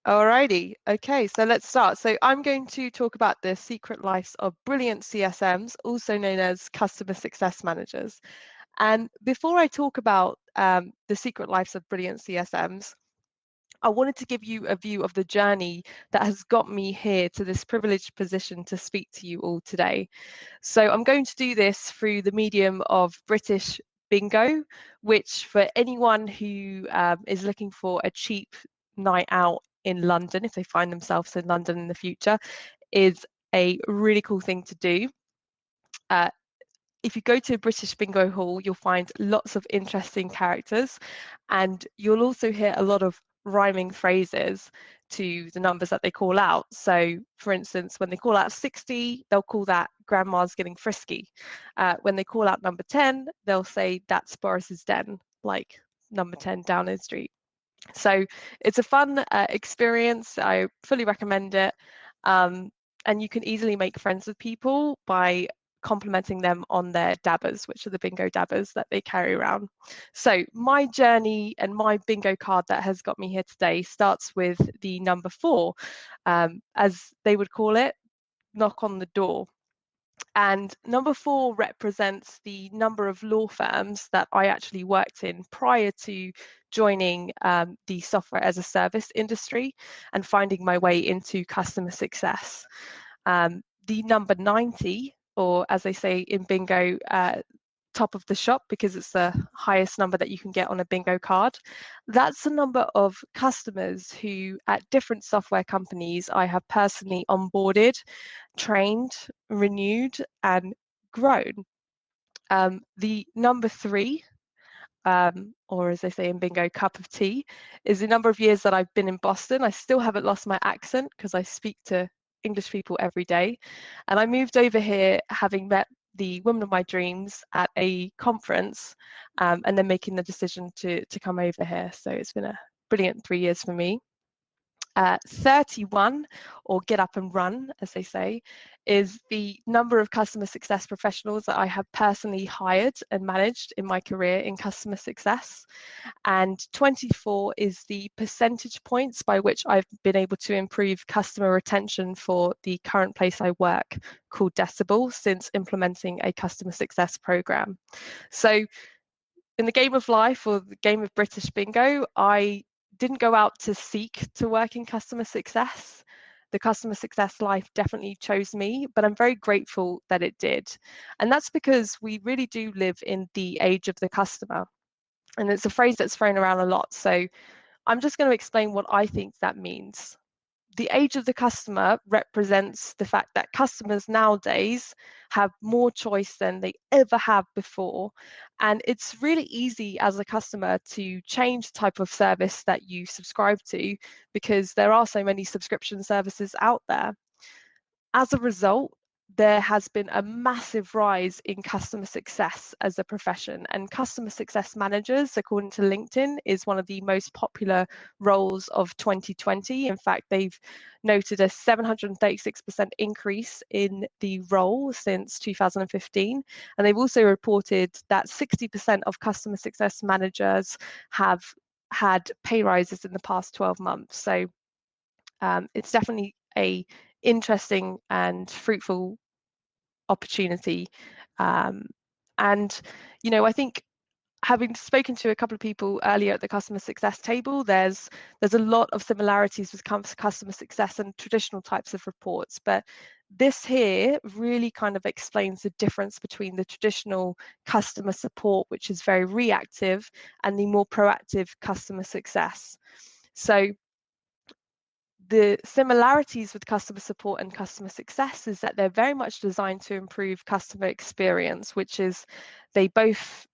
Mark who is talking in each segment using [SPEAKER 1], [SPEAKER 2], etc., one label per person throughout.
[SPEAKER 1] Alrighty, okay, so let's start. So I'm going to talk about the secret lives of brilliant CSMs, also known as customer success managers. And before I talk about the secret lives of brilliant CSMs, I wanted to give you a view of the journey that has got me here to this privileged position to speak to you all today. So I'm going to do this through the medium of British Bingo, which for anyone who is looking for a cheap night out in London, if they find themselves in London in the future, is a really cool thing to do. If you go to a British Bingo Hall, you'll find lots of interesting characters, and you'll also hear a lot of rhyming phrases to the numbers that they call out. So, for instance, when they call out 60, they'll call that grandma's getting frisky. When they call out number 10, they'll say that's Boris's den, like number 10 Downing Street. So it's a fun experience. I fully recommend it. And you can easily make friends with people by complimenting them on their dabbers, which are the bingo dabbers that they carry around. So my journey and my bingo card that has got me here today starts with the number 4, as they would call it, knock on the door. And number 4 represents the number of law firms that I actually worked in prior to joining the software as a service industry and finding my way into customer success. The number 90, or as they say in bingo, top of the shop, because it's the highest number that you can get on a bingo card. That's the number of customers who at different software companies I have personally onboarded, trained, renewed, and grown. The number 3, or as they say in bingo, cup of tea, is the number of years that I've been in Boston. I still haven't lost my accent because I speak to English people every day. And I moved over here having met the woman of my dreams at a conference, and then making the decision to come over here. So it's been a brilliant 3 years for me. 31, or get up and run, as they say, is the number of customer success professionals that I have personally hired and managed in my career in customer success. And 24 is the percentage points by which I've been able to improve customer retention for the current place I work, called Decibel, since implementing a customer success program. So in the game of life, or the game of British Bingo, I didn't go out to seek to work in customer success. The customer success life definitely chose me, but I'm very grateful that it did. And that's because we really do live in the age of the customer. And it's a phrase that's thrown around a lot. So I'm just going to explain what I think that means. The age of the customer represents the fact that customers nowadays have more choice than they ever have before. And it's really easy as a customer to change the type of service that you subscribe to, because there are so many subscription services out there. As a result, there has been a massive rise in customer success as a profession, and customer success managers, according to LinkedIn, is one of the most popular roles of 2020. In fact, they've noted a 736% increase in the role since 2015, and they've also reported that 60% of customer success managers have had pay rises in the past 12 months. So it's definitely a interesting and fruitful opportunity. And, I think, having spoken to a couple of people earlier at the customer success table, there's a lot of similarities with customer success and traditional types of reports. But this here really kind of explains the difference between the traditional customer support, which is very reactive, and the more proactive customer success. So the similarities with customer support and customer success is that they're very much designed to improve customer experience, which is they both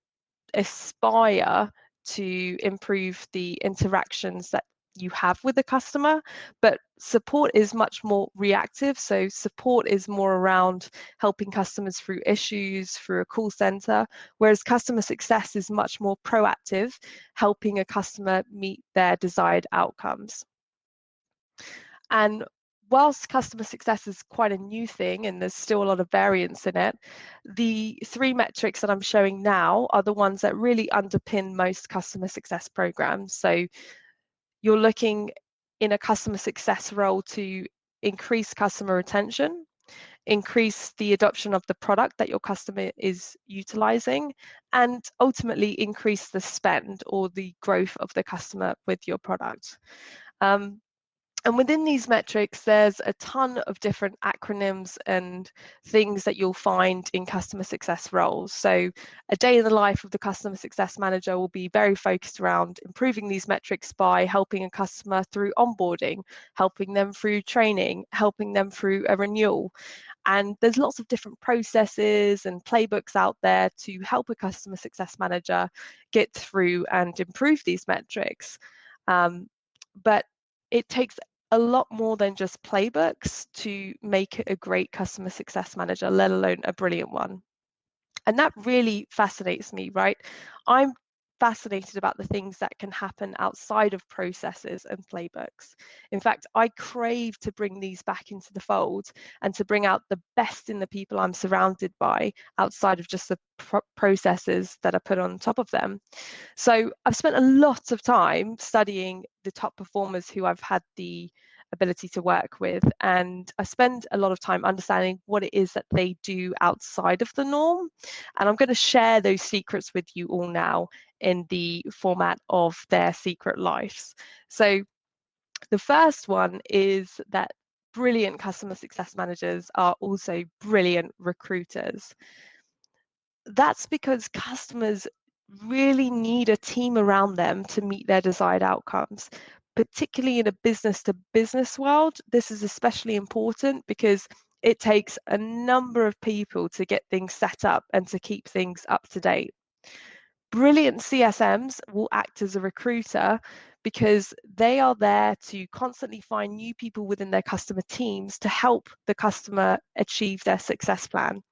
[SPEAKER 1] aspire to improve the interactions that you have with the customer, but support is much more reactive. So support is more around helping customers through issues, through a call center, whereas customer success is much more proactive, helping a customer meet their desired outcomes. And whilst customer success is quite a new thing and there's still a lot of variance in it, the 3 metrics that I'm showing now are the ones that really underpin most customer success programs. So you're looking in a customer success role to increase customer retention, increase the adoption of the product that your customer is utilizing, and ultimately increase the spend or the growth of the customer with your product. And within these metrics, there's a ton of different acronyms and things that you'll find in customer success roles. So a day in the life of the customer success manager will be very focused around improving these metrics by helping a customer through onboarding, helping them through training, helping them through a renewal. And there's lots of different processes and playbooks out there to help a customer success manager get through and improve these metrics. But it takes a lot more than just playbooks to make a great customer success manager, let alone a brilliant one. And that really fascinates me, right? I'm fascinated about the things that can happen outside of processes and playbooks. In fact, I crave to bring these back into the fold and to bring out the best in the people I'm surrounded by outside of just the processes that are put on top of them. So I've spent a lot of time studying the top performers who I've had the ability to work with, and I spend a lot of time understanding what it is that they do outside of the norm. And I'm going to share those secrets with you all now in the format of their secret lives. So the first one is that brilliant customer success managers are also brilliant recruiters. That's because customers really need a team around them to meet their desired outcomes. Particularly in a business to business world, this is especially important because it takes a number of people to get things set up and to keep things up to date. Brilliant CSMs will act as a recruiter because they are there to constantly find new people within their customer teams to help the customer achieve their success plan.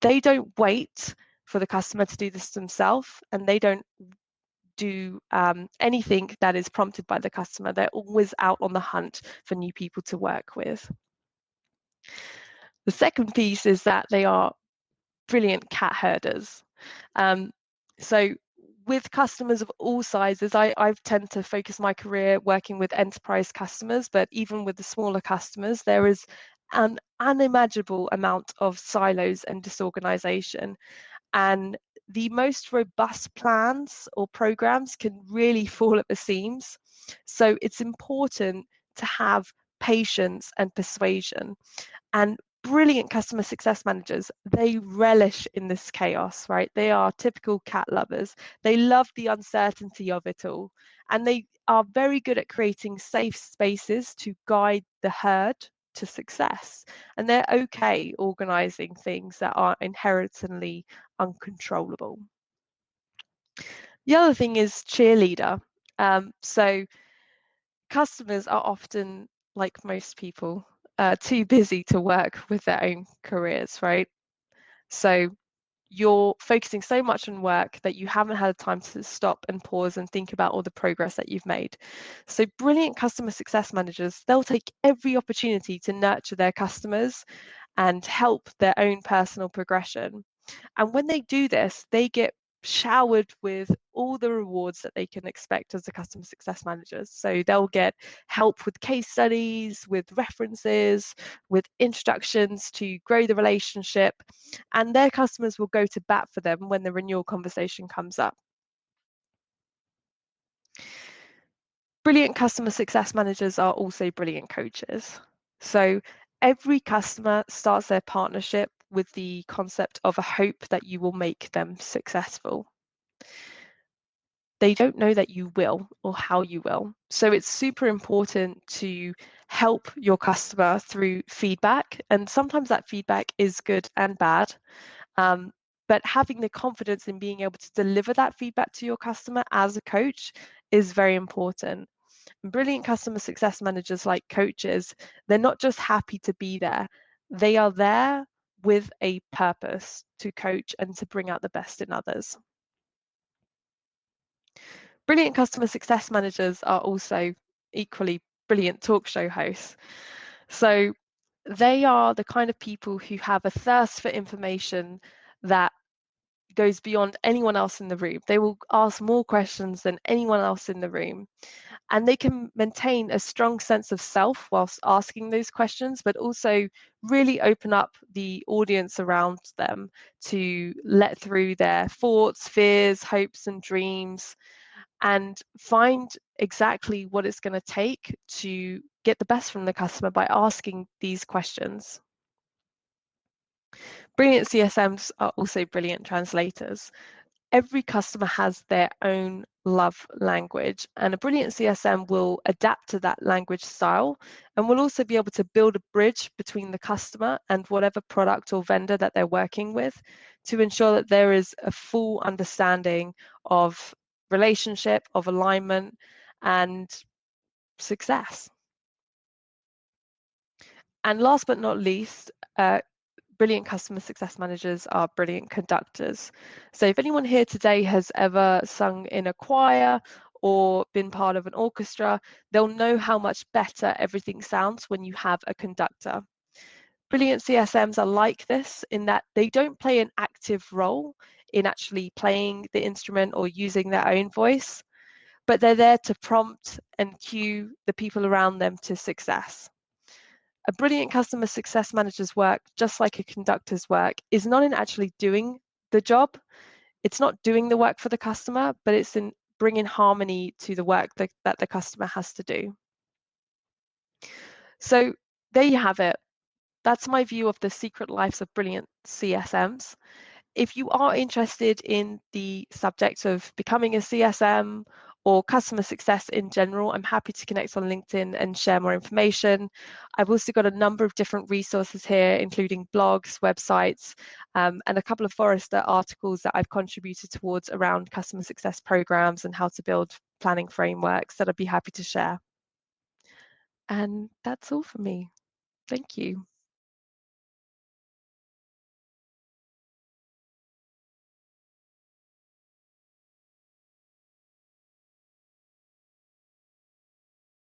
[SPEAKER 1] They don't wait for the customer to do this themselves, and they don't do anything that is prompted by the customer. They're always out on the hunt for new people to work with. The second piece is that they are brilliant cat herders. So with customers of all sizes, I've tend to focus my career working with enterprise customers, but even with the smaller customers, there is an unimaginable amount of silos and disorganization. And the most robust plans or programs can really fall at the seams. So it's important to have patience and persuasion. And brilliant customer success managers, they relish in this chaos, right? They are typical cat lovers. They love the uncertainty of it all. And they are very good at creating safe spaces to guide the herd to success. And they're okay organizing things that are inherently uncontrollable. The other thing is cheerleader. So customers are often, like most people, too busy to work with their own careers, right? So you're focusing so much on work that you haven't had time to stop and pause and think about all the progress that you've made. So brilliant customer success managers, they'll take every opportunity to nurture their customers and help their own personal progression. And when they do this, they get showered with all the rewards that they can expect as a customer success managers. So they'll get help with case studies, with references, with introductions to grow the relationship, and their customers will go to bat for them when the renewal conversation comes up. Brilliant customer success managers are also brilliant coaches. So every customer starts their partnership with the concept of a hope that you will make them successful. They don't know that you will or how you will. So it's super important to help your customer through feedback. And sometimes that feedback is good and bad. But having the confidence in being able to deliver that feedback to your customer as a coach is very important. And brilliant customer success managers, like coaches, they're not just happy to be there. They are there with a purpose to coach and to bring out the best in others. Brilliant customer success managers are also equally brilliant talk show hosts. So they are the kind of people who have a thirst for information that goes beyond anyone else in the room. They will ask more questions than anyone else in the room. And they can maintain a strong sense of self whilst asking those questions, but also really open up the audience around them to let through their thoughts, fears, hopes, and dreams, and find exactly what it's going to take to get the best from the customer by asking these questions. Brilliant CSMs are also brilliant translators. Every customer has their own love language, and a brilliant CSM will adapt to that language style and will also be able to build a bridge between the customer and whatever product or vendor that they're working with to ensure that there is a full understanding of relationship, of alignment, and success. And last but not least, brilliant customer success managers are brilliant conductors. So if anyone here today has ever sung in a choir or been part of an orchestra, they'll know how much better everything sounds when you have a conductor. Brilliant CSMs are like this in that they don't play an active role in actually playing the instrument or using their own voice, but they're there to prompt and cue the people around them to success. A brilliant customer success manager's work, just like a conductor's work, is not in actually doing the job. It's not doing the work for the customer, but it's in bringing harmony to the work that the customer has to do. So there you have it. That's my view of the secret lives of brilliant CSMs. If you are interested in the subject of becoming a CSM or customer success in general, I'm happy to connect on LinkedIn and share more information. I've also got a number of different resources here, including blogs, websites, and a couple of Forrester articles that I've contributed towards around customer success programs and how to build planning frameworks that I'd be happy to share. And that's all for me. Thank you.